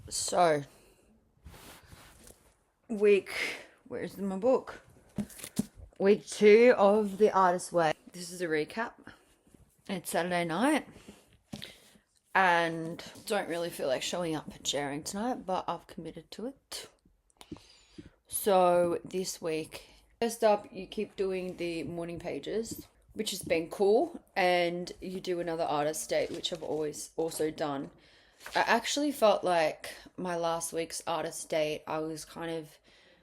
So, week, where's my book? Week 2 of The Artist's Way. This is a recap. It's Saturday night, and don't really feel like showing up and sharing tonight, but I've committed to it. So, this week, first up, you keep doing the morning pages, which has been cool, and you do another artist date, which I've always also done. I actually felt like my last week's artist date, I was kind of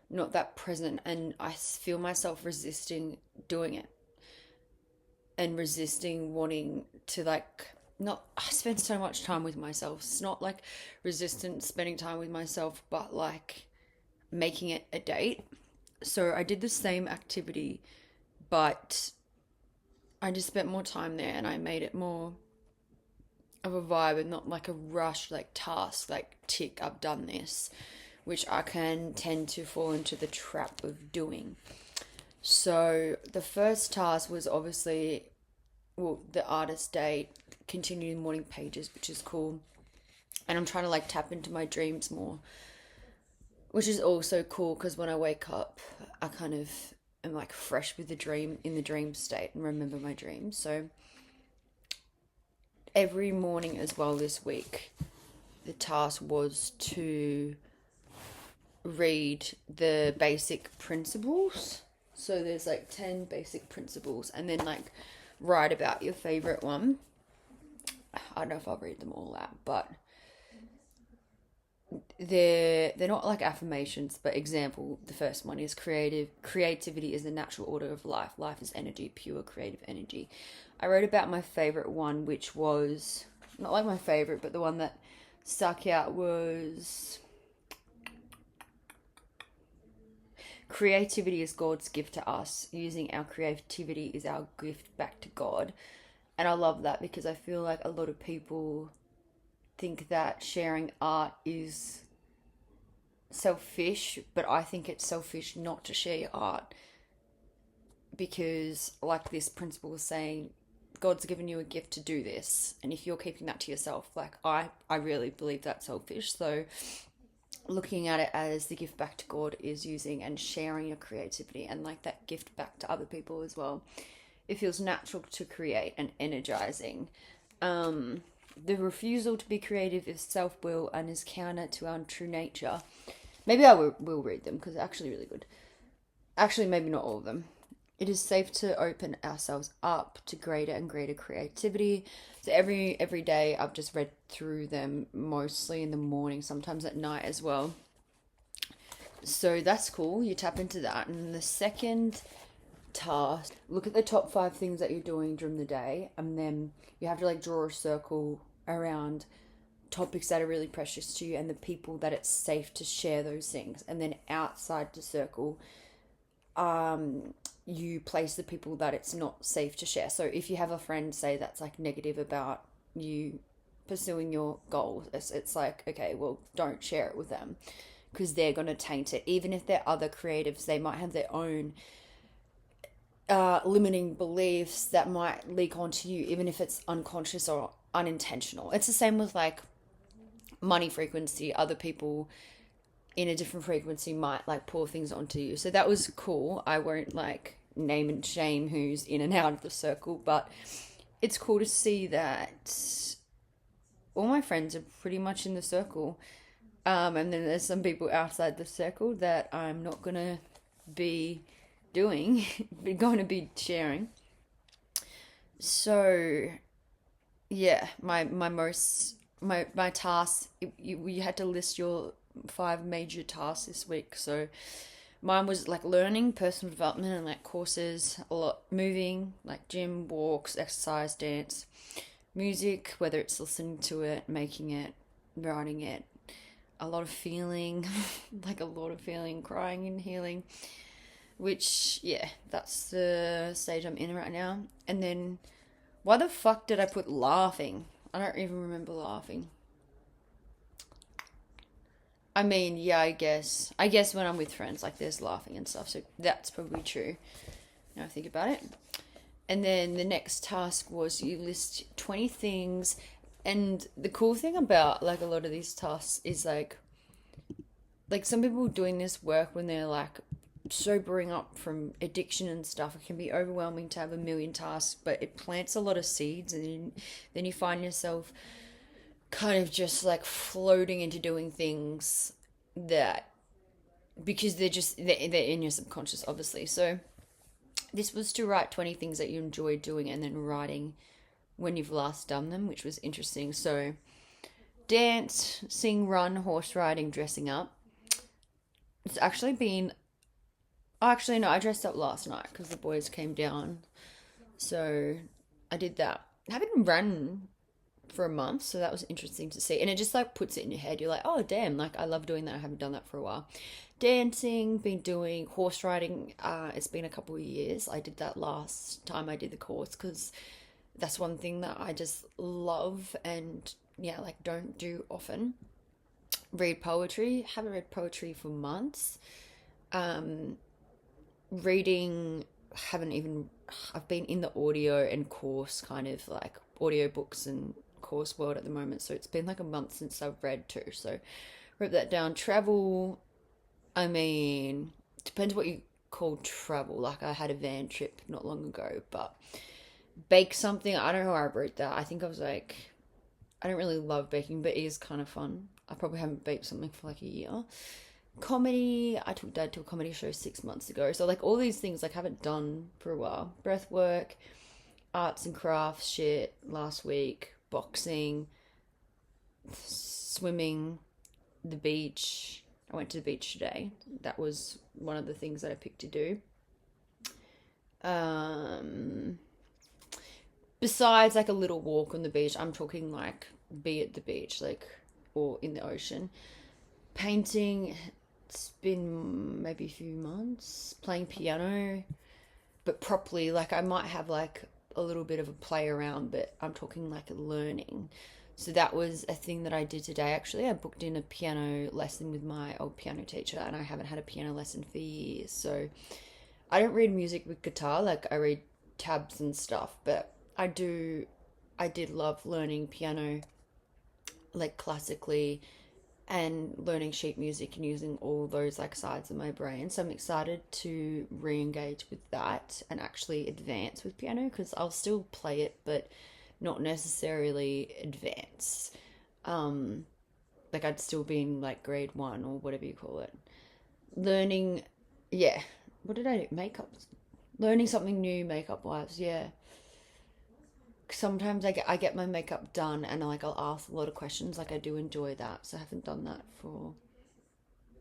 not that present, and I feel myself resisting doing it and resisting wanting to, like, not, I spend so much time with myself. It's not like resistant spending time with myself, but like making it a date. So I did the same activity, but I just spent more time there and I made it more of a vibe and not like a rush, like task, like tick, I've done this, which I can tend to fall into the trap of doing. So the first task was obviously, well, the artist date, continuing morning pages, which is cool. And I'm trying to like tap into my dreams more, which is also cool because when I wake up, I kind of am like fresh with the dream, in the dream state, and remember my dreams. So every morning as well this week, the task was to read the basic principles. So there's like 10 basic principles, and then like write about your favorite one. I don't know if I'll read them all out, but they're not like affirmations, but example, the first one is creativity is the natural order of life is energy, pure creative energy. I wrote about my favorite one, which was not like my favorite, but the one that stuck out was creativity is God's gift to us. Using our creativity is our gift back to God. And I love that because I feel like a lot of people think that sharing art is selfish, but I think it's selfish not to share your art because, like this principle was saying, God's given you a gift to do this, and if you're keeping that to yourself, like I really believe that's selfish. So looking at it as the gift back to God is using and sharing your creativity and like that gift back to other people as well. It feels natural to create and energizing. The refusal to be creative is self-will and is counter to our true nature. Maybe I will read them because they're actually really good. Actually, maybe not all of them. It is safe to open ourselves up to greater and greater creativity. So every day I've just read through them, mostly in the morning, sometimes at night as well. So that's cool. You tap into that. And the second task, look at the top 5 things that you're doing during the day, and then you have to like draw a circle around topics that are really precious to you and the people that it's safe to share those things. And then outside the circle, you place the people that it's not safe to share. So if you have a friend, say, that's like negative about you pursuing your goals, it's like, okay, well, don't share it with them because they're going to taint it. Even if they're other creatives, they might have their own limiting beliefs that might leak onto you, even if it's unconscious or unintentional. It's the same with like money frequency. Other people in a different frequency might like pour things onto you. So that was cool. I won't like name and shame who's in and out of the circle, but it's cool to see that all my friends are pretty much in the circle. And then there's some people outside the circle that I'm not going to be doing, but going to be sharing. So yeah, my tasks, you had to list your 5 major tasks this week. So mine was like learning, personal development, and like courses, a lot moving, like gym, walks, exercise, dance, music, whether it's listening to it, making it, writing it, a lot of feeling, like a lot of feeling, crying and healing, which, yeah, that's the stage I'm in right now. And then, why the fuck did I put laughing? I don't even remember laughing. I mean, yeah, I guess when I'm with friends, like, there's laughing and stuff, so that's probably true, now I think about it. And then the next task was you list 20 things And the cool thing about like a lot of these tasks is like some people doing this work when they're like sobering up from addiction and stuff. It can be overwhelming to have a million tasks, but it plants a lot of seeds, and then you find yourself kind of just like floating into doing things that because they're in your subconscious, obviously. So this was to write 20 things that you enjoy doing and then writing when you've last done them, which was interesting. So dance, sing, run, horse riding, dressing up. It's actually been. Actually, no, I dressed up last night because the boys came down. So I did that. I haven't run for a month, so that was interesting to see. And it just like puts it in your head. You're like, oh, damn, like I love doing that. I haven't done that for a while. Dancing, been doing horse riding. It's been a couple of years. I did that last time I did the course because that's one thing that I just love and yeah, like don't do often. Read poetry. Haven't read poetry for months. Um, Reading, haven't even, I've been in the audio and course kind of like audiobooks and course world at the moment. So it's been like a month since I've read too. So wrote that down. Travel, I mean, depends what you call travel. Like I had a van trip not long ago, but bake something. I don't know how I wrote that. I think I was like, I don't really love baking, but it is kind of fun. I probably haven't baked something for like a year. Comedy, I took dad to a comedy show 6 months ago. So like all these things like haven't done for a while. Breath work, arts and crafts shit last week, boxing, swimming, the beach. I went to the beach today. That was one of the things that I picked to do. Um, Besides like a little walk on the beach, I'm talking like be at the beach, like or in the ocean. Painting, it's been maybe a few months. Playing piano, but properly, like I might have like a little bit of a play around, but I'm talking like learning. So that was a thing that I did today. Actually, I booked in a piano lesson with my old piano teacher, and I haven't had a piano lesson for years. So I don't read music with guitar, like I read tabs and stuff, but I did love learning piano, like classically, and learning sheet music and using all those like sides of my brain. So I'm excited to re-engage with that and actually advance with piano because I'll still play it, but not necessarily advance. Um, like I'd still be in like grade one or whatever you call it. Learning, yeah. What did I do? Makeup. Learning something new makeup wise, yeah. Sometimes I get my makeup done and like I'll ask a lot of questions. Like I do enjoy that. So I haven't done that for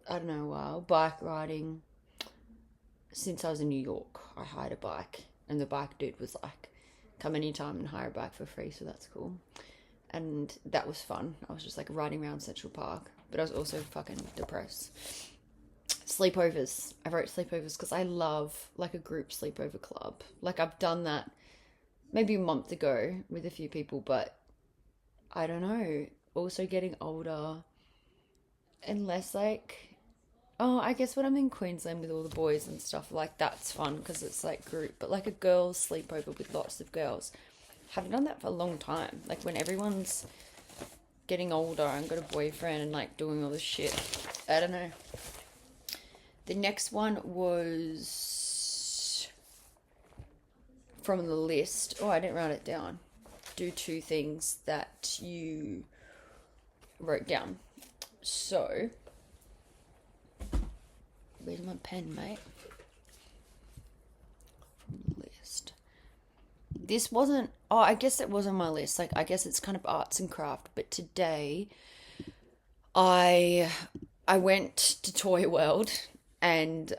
I don't know a while. Bike riding. Since I was in New York, I hired a bike and the bike dude was like, come anytime and hire a bike for free, so that's cool. And that was fun. I was just like riding around Central Park, but I was also fucking depressed. Sleepovers. I wrote sleepovers because I love like a group sleepover club. Like I've done that maybe a month ago with a few people, but I don't know. Also getting older and less like, oh, I guess when I'm in Queensland with all the boys and stuff, like that's fun because it's like group, but like a girls' sleepover with lots of girls. Haven't done that for a long time. Like when everyone's getting older and got a boyfriend and like doing all this shit. I don't know. The next one was from the list. Oh, I didn't write it down. Do two things that you wrote down. So, where's my pen, mate? From the list. This wasn't, oh, I guess it was on my list. Like, I guess it's kind of arts and craft. But today, I went to Toy World and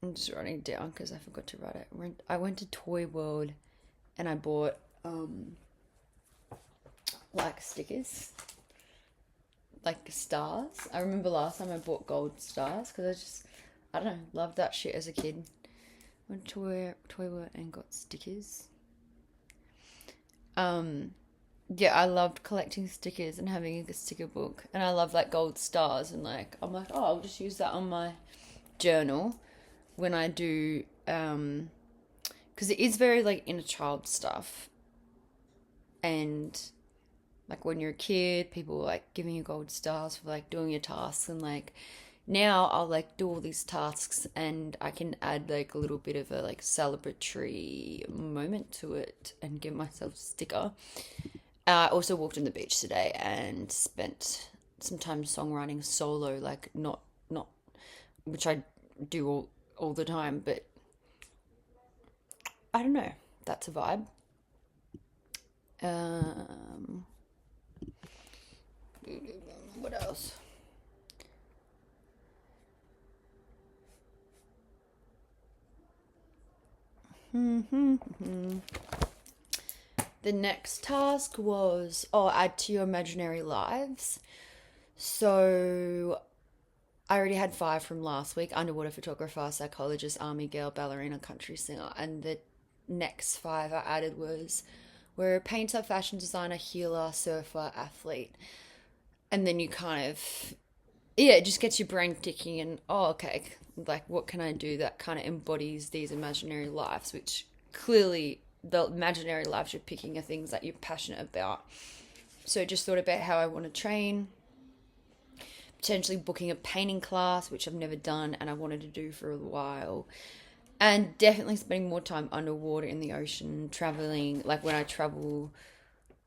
I'm just writing it down because I forgot to write it. I went to Toy World and I bought like stickers, like stars. I remember last time I bought gold stars because I don't know, loved that shit as a kid. Went to Toy World and got stickers. Yeah, I loved collecting stickers and having a sticker book, and I love like gold stars and like I'm like, oh, I'll just use that on my journal when I do because it is very like inner child stuff and Like when you're a kid, people were like giving you gold stars for like doing your tasks, and like now I'll like do all these tasks and I can add like a little bit of a like celebratory moment to it and give myself a sticker. I also walked on the beach today and spent some time songwriting solo, like not which I do all the time, but I don't know. That's a vibe. Um, what else? The next task was, add to your imaginary lives. So I already had five from last week: underwater photographer, psychologist, army girl, ballerina, country singer. And the next five I added was we're a painter, fashion designer, healer, surfer, athlete. And then you kind of, yeah, it just gets your brain ticking and, oh, okay, like what can I do that kind of embodies these imaginary lives, which clearly the imaginary lives you're picking are things that you're passionate about. So just thought about how I want to train, potentially booking a painting class, which I've never done and I wanted to do for a while. And definitely spending more time underwater in the ocean, traveling. Like when I travel,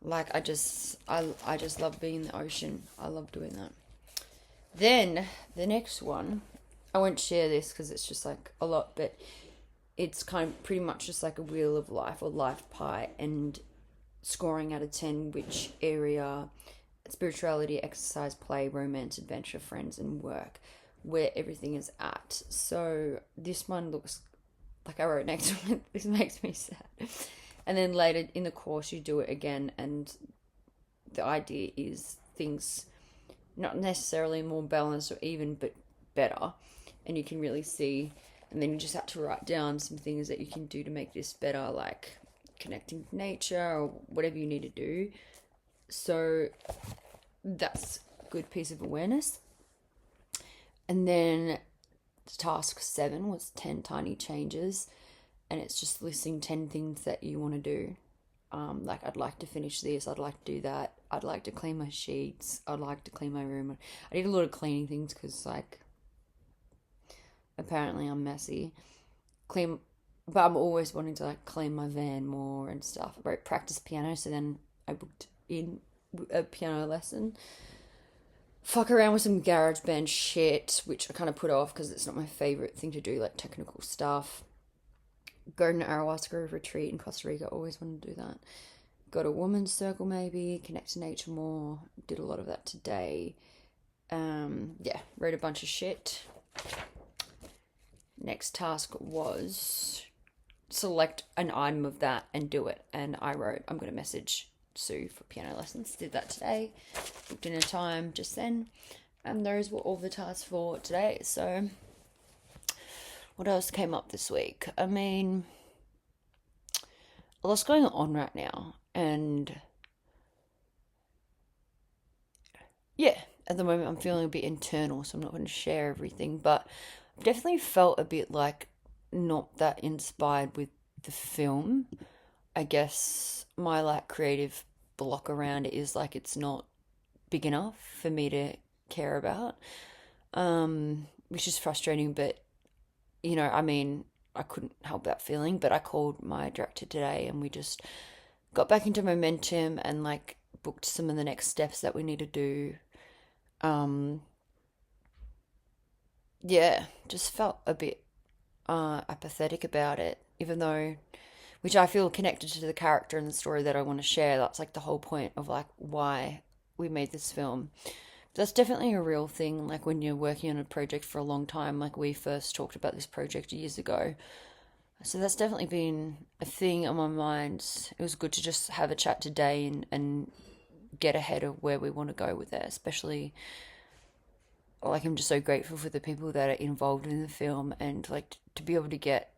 like I just love being in the ocean. I love doing that. Then the next one, I won't share this because it's just like a lot, but it's kind of pretty much just like a wheel of life or life pie, and scoring out of 10 which area: spirituality, exercise, play, romance, adventure, friends, and work, where everything is at. So this one looks like I wrote next to it. This makes me sad. And then later in the course, you do it again, and the idea is things not necessarily more balanced or even, but better. And you can really see, and then you just have to write down some things that you can do to make this better, like connecting to nature or whatever you need to do. So that's a good piece of awareness. And then task 7 was 10 tiny changes, and it's just listing 10 things that you want to do. Like I'd like to finish this, I'd like to do that, I'd like to clean my sheets, I'd like to clean my room. I did a lot of cleaning things because like apparently I'm messy. Clean, but I'm always wanting to like clean my van more and stuff. I wrote practice piano, so then I booked in a piano lesson. Fuck around with some garage band shit, which I kind of put off because it's not my favorite thing to do, like technical stuff. Go to an ayahuasca retreat in Costa Rica. Always wanted to do that. Go to a woman's circle maybe. Connect to nature more. Did a lot of that today. Yeah, wrote a bunch of shit. Next task was select an item of that and do it. And I wrote, I'm going to message Sue for piano lessons. Did that today. Booked in a time just then. And those were all the tasks for today. So what else came up this week? I mean, a lot's going on right now. And yeah, at the moment I'm feeling a bit internal, so I'm not going to share everything. But I've definitely felt a bit like not that inspired with the film. I guess my like creative block around it is like it's not big enough for me to care about, which is frustrating. But I mean, I couldn't help that feeling. But I called my director today, and we just got back into momentum and like booked some of the next steps that we need to do. Yeah, just felt a bit apathetic about it, even though, which I feel connected to the character and the story that I want to share. That's like the whole point of like why we made this film. That's definitely a real thing. Like when you're working on a project for a long time, like we first talked about this project years ago. So that's definitely been a thing on my mind. It was good to just have a chat today and get ahead of where we want to go with it, especially like I'm just so grateful for the people that are involved in the film, and like to be able to get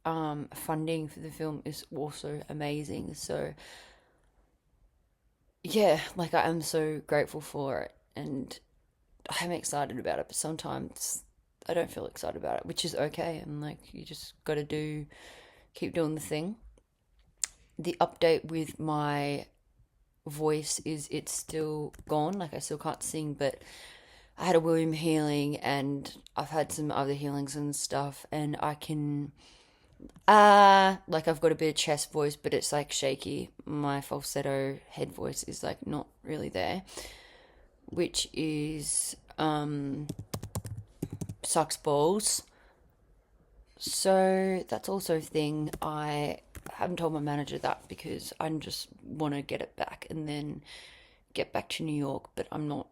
funding for the film is also amazing. So yeah, like I am so grateful for it, and I'm excited about it, but sometimes I don't feel excited about it, which is okay. And like you just got to keep doing the thing. The update with my voice is it's still gone. Like I still can't sing, but I had a womb healing and I've had some other healings and stuff, and I can like I've got a bit of chest voice, but it's like shaky. My falsetto head voice is like not really there, which is sucks balls. So that's also a thing. I haven't told my manager that because I just want to get it back and then get back to New York, but I'm not.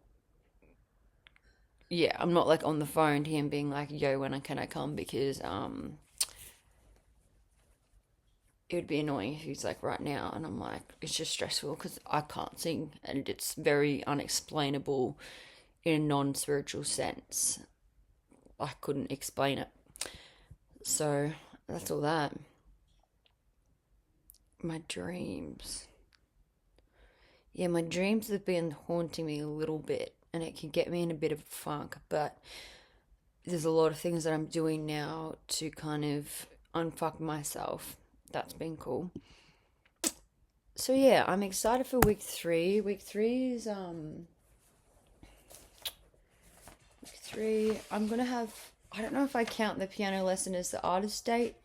Yeah, I'm not like on the phone to him being like, "Yo, can I come?" Because it would be annoying if he's like right now, and I'm like, it's just stressful because I can't sing, and it's very unexplainable in a non-spiritual sense. I couldn't explain it. So that's all that. My dreams. Yeah, my dreams have been haunting me a little bit, and it can get me in a bit of a funk, but there's a lot of things that I'm doing now to kind of unfuck myself. That's been cool. So yeah, I'm excited for week 3. Week 3 is week 3 I'm gonna have, I don't know if I count the piano lesson as the artist date,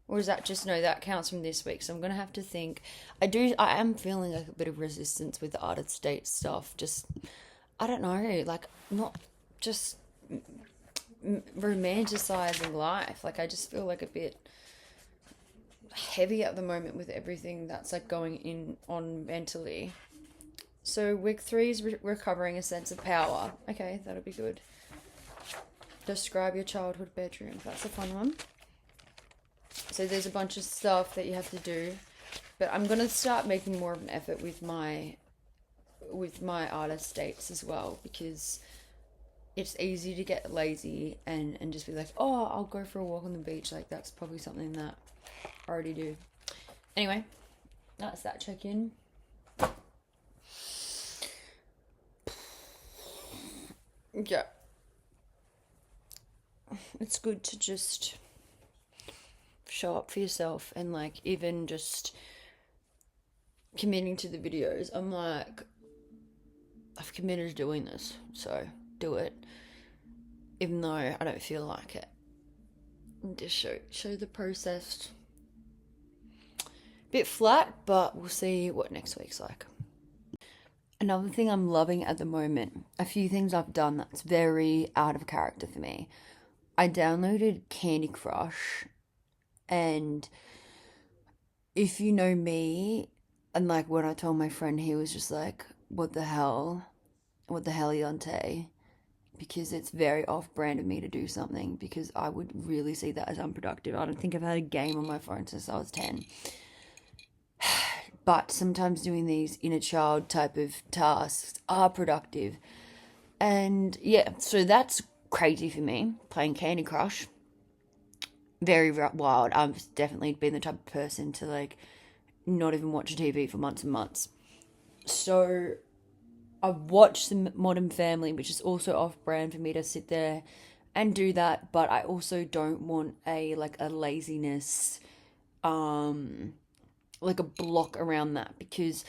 or is that just, no, that counts from this week. So I'm gonna have to think. I am feeling like a bit of resistance with the artist date stuff. Just, I don't know, like not just romanticizing life. Like I just feel like a bit heavy at the moment with everything that's like going in on mentally. So week 3 is recovering a sense of power. Okay, that'll be good. Describe your childhood bedroom. That's a fun one. So there's a bunch of stuff that you have to do, but I'm gonna start making more of an effort with my artist dates as well, because it's easy to get lazy and just be like, oh, I'll go for a walk on the beach. Like that's probably something that I already do. Anyway, that's that check-in. Yeah. It's good to just show up for yourself, and like even just committing to the videos. I'm like, I've committed to doing this, so do it. Even though I don't feel like it. And just show the process. Bit flat, but we'll see what next week's like. Another thing I'm loving at the moment, a few things I've done that's very out of character for me. I downloaded Candy Crush, and if you know me, and like when I told my friend, he was just like, what the hell, Yonte? Because it's very off-brand of me to do something, because I would really see that as unproductive. I don't think I've had a game on my phone since I was 10. But sometimes doing these inner child type of tasks are productive. And yeah, so that's crazy for me, playing Candy Crush. Very wild. I've definitely been the type of person to like not even watch TV for months and months. So I've watched the Modern Family, which is also off-brand for me to sit there and do that, but I also don't want a laziness, like a block around that, because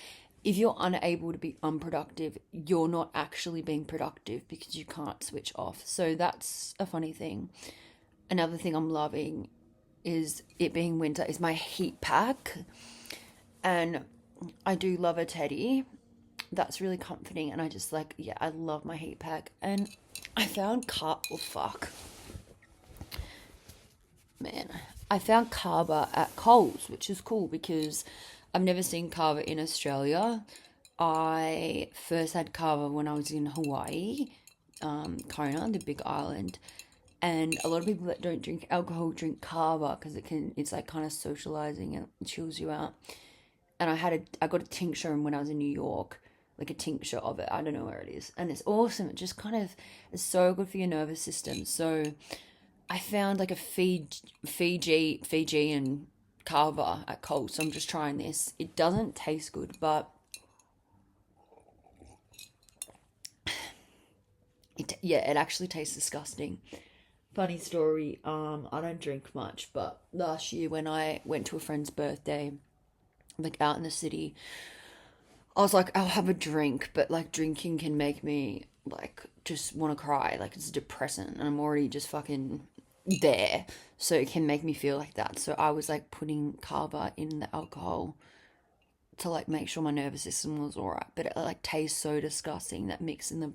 if you're unable to be unproductive, you're not actually being productive because you can't switch off. So that's a funny thing. Another thing I'm loving is it being winter is my heat pack, and I do love a teddy. That's really comforting, and I just like, yeah, I love my heat pack. And I found I found kava at Coles, which is cool because I've never seen kava in Australia. I first had kava when I was in Hawaii, Kona, the big island, and a lot of people that don't drink alcohol drink kava because it's like kind of socializing and it chills you out. And I got a tincture when I was in New York, like a tincture of it. I don't know where it is, and it's awesome. It just kind of is so good for your nervous system. So I found like a Fijian kava at Coles, so I'm just trying this. It doesn't taste good, but it actually tastes disgusting. Funny story, I don't drink much, but last year when I went to a friend's birthday, like out in the city, I was like, I'll have a drink, but like drinking can make me like just want to cry. Like it's a depressant and I'm already just fucking there. So it can make me feel like that. So I was like putting kava in the alcohol to like make sure my nervous system was alright. But it like tastes so disgusting that mix in the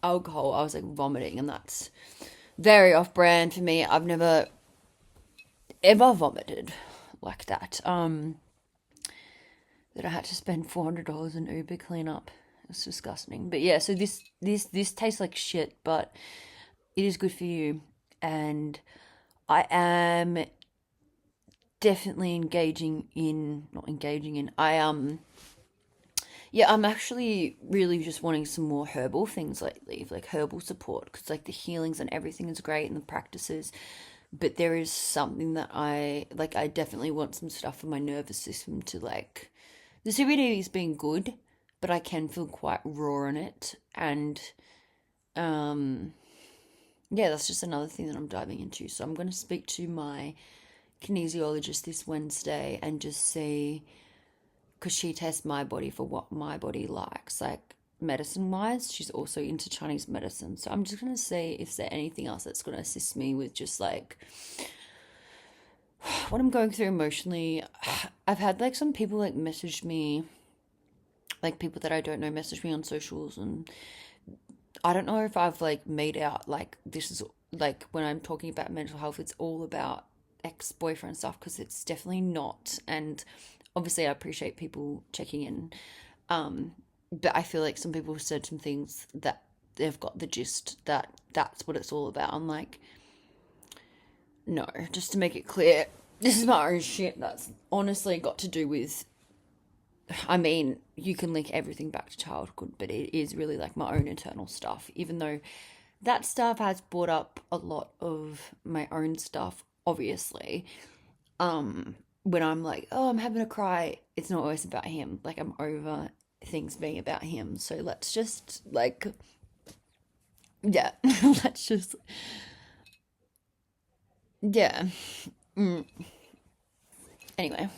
alcohol, I was like vomiting, and that's very off brand for me. I've never ever vomited like that. That I had to spend $400 in Uber cleanup. It's disgusting. But yeah, so this tastes like shit, but it is good for you. And I am definitely not engaging in. Yeah, I'm actually really just wanting some more herbal things lately, like herbal support, because like the healings and everything is great and the practices, but there is something that I like. I definitely want some stuff for my nervous system to like. The CBD has been good, but I can feel quite raw in it, and um, yeah, that's just another thing that I'm diving into. So I'm going to speak to my kinesiologist this Wednesday and just see, because she tests my body for what my body likes, like medicine wise. She's also into Chinese medicine. So I'm just going to see if there's anything else that's going to assist me with just like what I'm going through emotionally. I've had like some people like message me, like people that I don't know message me on socials, and I don't know if I've like made out like this is like when I'm talking about mental health, it's all about ex-boyfriend stuff, because it's definitely not. And obviously I appreciate people checking in, but I feel like some people have said some things that they've got the gist that that's what it's all about. I'm like, no, just to make it clear, this is my own shit that's honestly got to do with, I mean, you can link everything back to childhood, but it is really like my own internal stuff, even though that stuff has brought up a lot of my own stuff, obviously. When I'm like, oh, I'm having a cry, it's not always about him. Like, I'm over things being about him. So let's just, like, yeah, let's just, yeah. Anyway.